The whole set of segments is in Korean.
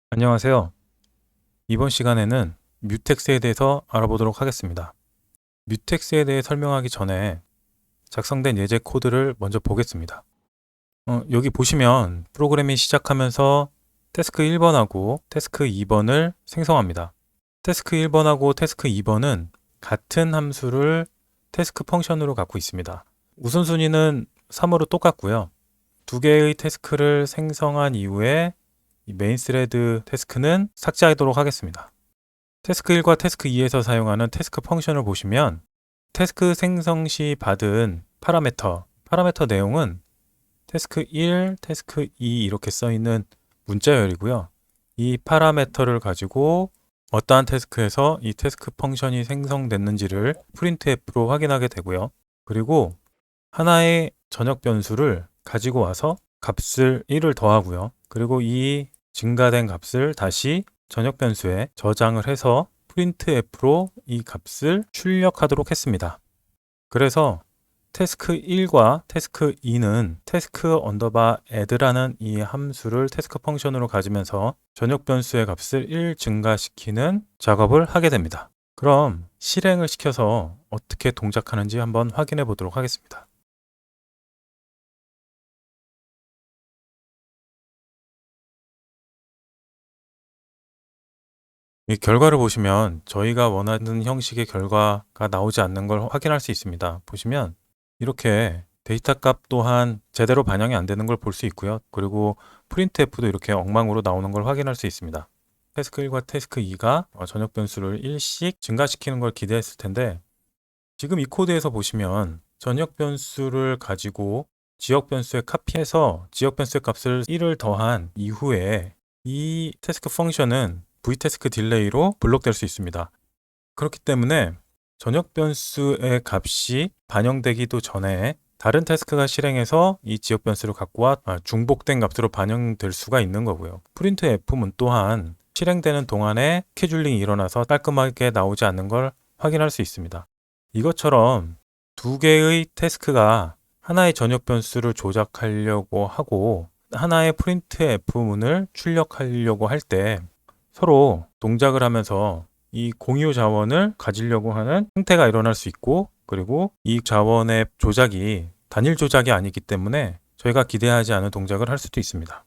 안녕하세요. 이번 시간에는 뮤텍스에 대해서 알아보도록 하겠습니다. 뮤텍스에 대해 설명하기 전에 작성된 예제 코드를 먼저 보겠습니다. 여기 보시면 프로그램이 시작하면서 태스크 1번하고 태스크 2번을 생성합니다. 태스크 1번하고 태스크 2번은 같은 함수를 태스크 펑션으로 갖고 있습니다. 우선순위는 3으로 똑같고요. 두 개의 태스크를 생성한 이후에 이 메인 스레드 태스크는 삭제하도록 하겠습니다. 태스크 1과 태스크 2에서 사용하는 태스크 펑션을 보시면 태스크 생성 시 받은 파라미터 내용은 태스크 1, 태스크 2 이렇게 써있는 문자열이고요. 이 파라미터를 가지고 어떠한 태스크에서 이 태스크 펑션이 생성됐는지를 printf로 확인하게 되고요. 그리고 하나의 전역 변수를 가지고 와서 값을 1을 더하고요. 그리고 이 증가된 값을 다시 전역 변수에 저장을 해서 printf로 이 값을 출력하도록 했습니다. 그래서 태스크 1과 태스크 2는 태스크 언더바 add라는 이 함수를 태스크 펑션으로 가지면서 전역 변수의 값을 1 증가시키는 작업을 하게 됩니다. 그럼 실행을 시켜서 어떻게 동작하는지 한번 확인해 보도록 하겠습니다. 이 결과를 보시면 저희가 원하는 형식의 결과가 나오지 않는 걸 확인할 수 있습니다. 보시면 이렇게 데이터 값 또한 제대로 반영이 안 되는 걸 볼 수 있고요. 그리고 printf도 이렇게 엉망으로 나오는 걸 확인할 수 있습니다. 태스크 1과 태스크 2가 전역 변수를 1씩 증가시키는 걸 기대했을 텐데 지금 이 코드에서 보시면 전역 변수를 가지고 지역 변수에 카피해서 지역 변수의 값을 1을 더한 이후에 이 태스크 펑션은 vtask 딜레이로 블록될 수 있습니다. 그렇기 때문에 전역 변수의 값이 반영되기도 전에 다른 태스크가 실행해서 이 지역 변수를 갖고 와 중복된 값으로 반영될 수가 있는 거고요. printf문 또한 실행되는 동안에 스케줄링이 일어나서 깔끔하게 나오지 않는 걸 확인할 수 있습니다. 이것처럼 두 개의 태스크가 하나의 전역 변수를 조작하려고 하고 하나의 printf문을 출력하려고 할 때 서로 동작을 하면서 이 공유 자원을 가지려고 하는 행태가 일어날 수 있고 그리고 이 자원의 조작이 단일 조작이 아니기 때문에 저희가 기대하지 않은 동작을 할 수도 있습니다.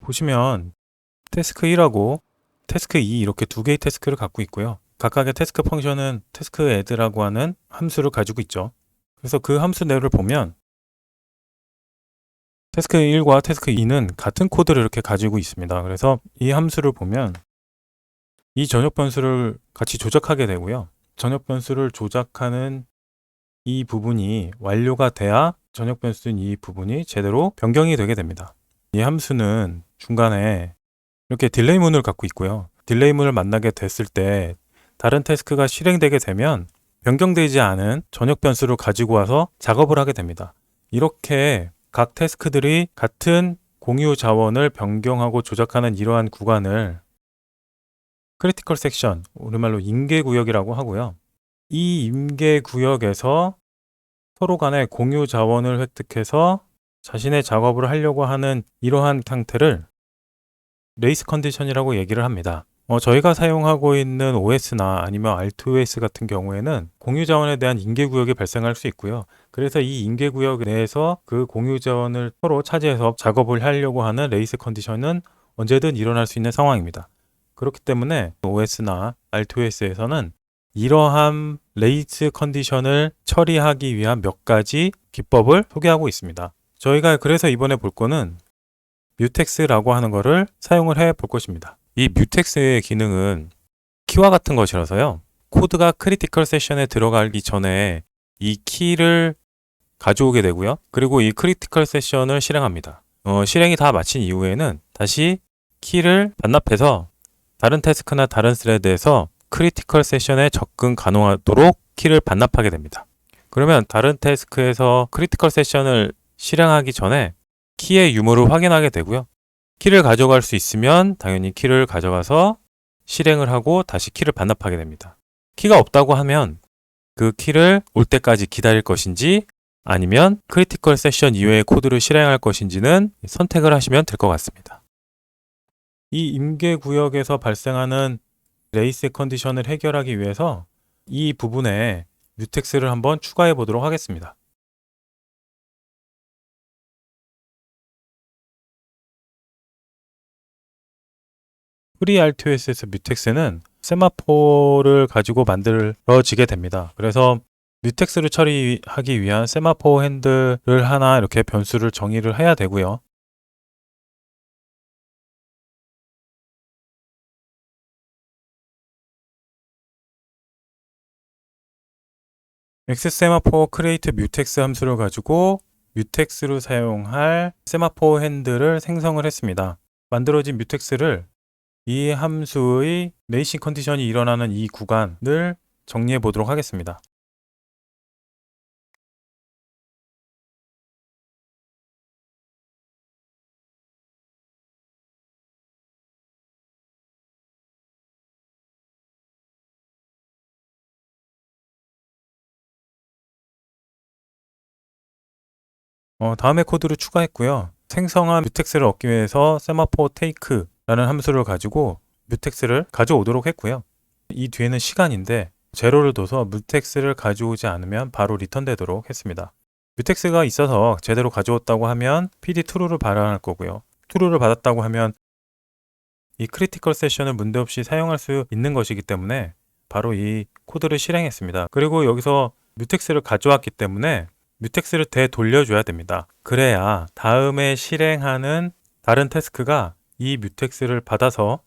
보시면 태스크 1하고 태스크 2 이렇게 두 개의 태스크를 갖고 있고요. 각각의 태스크 펑션은 태스크 add라고 하는 함수를 가지고 있죠. 그래서 그 함수 내용을 보면 태스크 1과 태스크 2는 같은 코드를 이렇게 가지고 있습니다. 그래서 이 함수를 보면 이 전역 변수를 같이 조작하게 되고요. 전역 변수를 조작하는 이 부분이 완료가 돼야 전역 변수인 이 부분이 제대로 변경이 되게 됩니다. 이 함수는 중간에 이렇게 딜레이 문을 갖고 있고요. 딜레이 문을 만나게 됐을 때 다른 태스크가 실행되게 되면 변경되지 않은 전역 변수를 가지고 와서 작업을 하게 됩니다. 이렇게 각 태스크들이 같은 공유 자원을 변경하고 조작하는 이러한 구간을 크리티컬 섹션, 우리말로 임계구역이라고 하고요. 이 임계구역에서 서로 간에 공유 자원을 획득해서 자신의 작업을 하려고 하는 이러한 상태를 레이스 컨디션이라고 얘기를 합니다. 저희가 사용하고 있는 OS나 아니면 RTOS 같은 경우에는 공유 자원에 대한 임계구역이 발생할 수 있고요. 그래서 이 임계구역 내에서 그 공유 자원을 서로 차지해서 작업을 하려고 하는 레이스 컨디션은 언제든 일어날 수 있는 상황입니다. 그렇기 때문에 OS나 RTOS에서는 이러한 레이스 컨디션을 처리하기 위한 몇 가지 기법을 소개하고 있습니다. 저희가 그래서 이번에 볼 거는 뮤텍스라고 하는 거를 사용을 해 볼 것입니다. 이 뮤텍스의 기능은 키와 같은 것이라서요. 코드가 크리티컬 세션에 들어가기 전에 이 키를 가져오게 되고요. 그리고 이 크리티컬 세션을 실행합니다. 실행이 다 마친 이후에는 다시 키를 반납해서 다른 태스크나 다른 스레드에서 크리티컬 세션에 접근 가능하도록 키를 반납하게 됩니다. 그러면 다른 태스크에서 크리티컬 세션을 실행하기 전에 키의 유무를 확인하게 되고요. 키를 가져갈 수 있으면 당연히 키를 가져가서 실행을 하고 다시 키를 반납하게 됩니다. 키가 없다고 하면 그 키를 올 때까지 기다릴 것인지 아니면 크리티컬 세션 이외의 코드를 실행할 것인지는 선택을 하시면 될 것 같습니다. 이 임계 구역에서 발생하는 레이스 컨디션을 해결하기 위해서 이 부분에 뮤텍스를 한번 추가해 보도록 하겠습니다. FreeRTOS에서 뮤텍스는 세마포를 가지고 만들어지게 됩니다. 그래서 뮤텍스를 처리하기 위한 세마포 핸들을 하나 이렇게 변수를 정의를 해야 되고요. x세마포 create mutex 함수를 가지고 뮤텍스로 사용할 세마포 핸들을 생성을 했습니다. 만들어진 뮤텍스를 이 함수의 레이싱 컨디션이 일어나는 이 구간을 정리해 보도록 하겠습니다. 다음에 코드를 추가했고요. 생성한 뮤텍스를 얻기 위해서 세마포 take라는 함수를 가지고 뮤텍스를 가져오도록 했고요. 이 뒤에는 시간인데 제로를 둬서 뮤텍스를 가져오지 않으면 바로 리턴되도록 했습니다. 뮤텍스가 있어서 제대로 가져왔다고 하면 PD true를 발행할 거고요. true를 받았다고 하면 이 크리티컬 세션을 문제없이 사용할 수 있는 것이기 때문에 바로 이 코드를 실행했습니다. 그리고 여기서 뮤텍스를 가져왔기 때문에 뮤텍스를 되돌려줘야 됩니다. 그래야 다음에 실행하는 다른 태스크가 이 뮤텍스를 받아서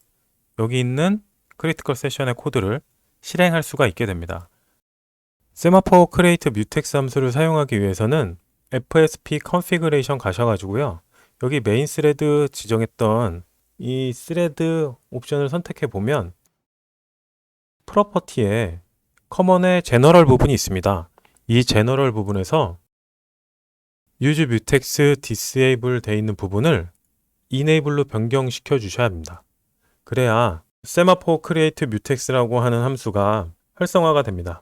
여기 있는 크리티컬 세션의 코드를 실행할 수가 있게 됩니다. 세마포 크레이트 뮤텍스 함수를 사용하기 위해서는 fsp 컨피그레이션 가셔가지고요. 여기 메인 스레드 지정했던 이 스레드 옵션을 선택해 보면 프로퍼티에 커먼의 제너럴 부분이 있습니다. 이 제너럴 부분에서 use mutex disable 되어 있는 부분을 enable로 변경시켜 주셔야 합니다. 그래야 세마포 create mutex라고 하는 함수가 활성화가 됩니다.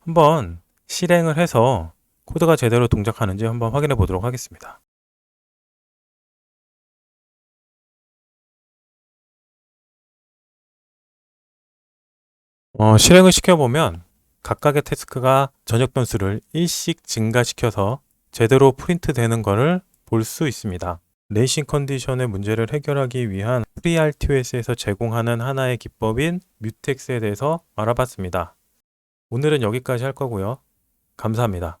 한번 실행을 해서 코드가 제대로 동작하는지 한번 확인해 보도록 하겠습니다. 실행을 시켜보면 각각의 태스크가 전역 변수를 1씩 증가시켜서 제대로 프린트 되는 것을 볼 수 있습니다. 레이싱 컨디션의 문제를 해결하기 위한 FreeRTOS에서 제공하는 하나의 기법인 뮤텍스에 대해서 알아봤습니다. 오늘은 여기까지 할 거고요. 감사합니다.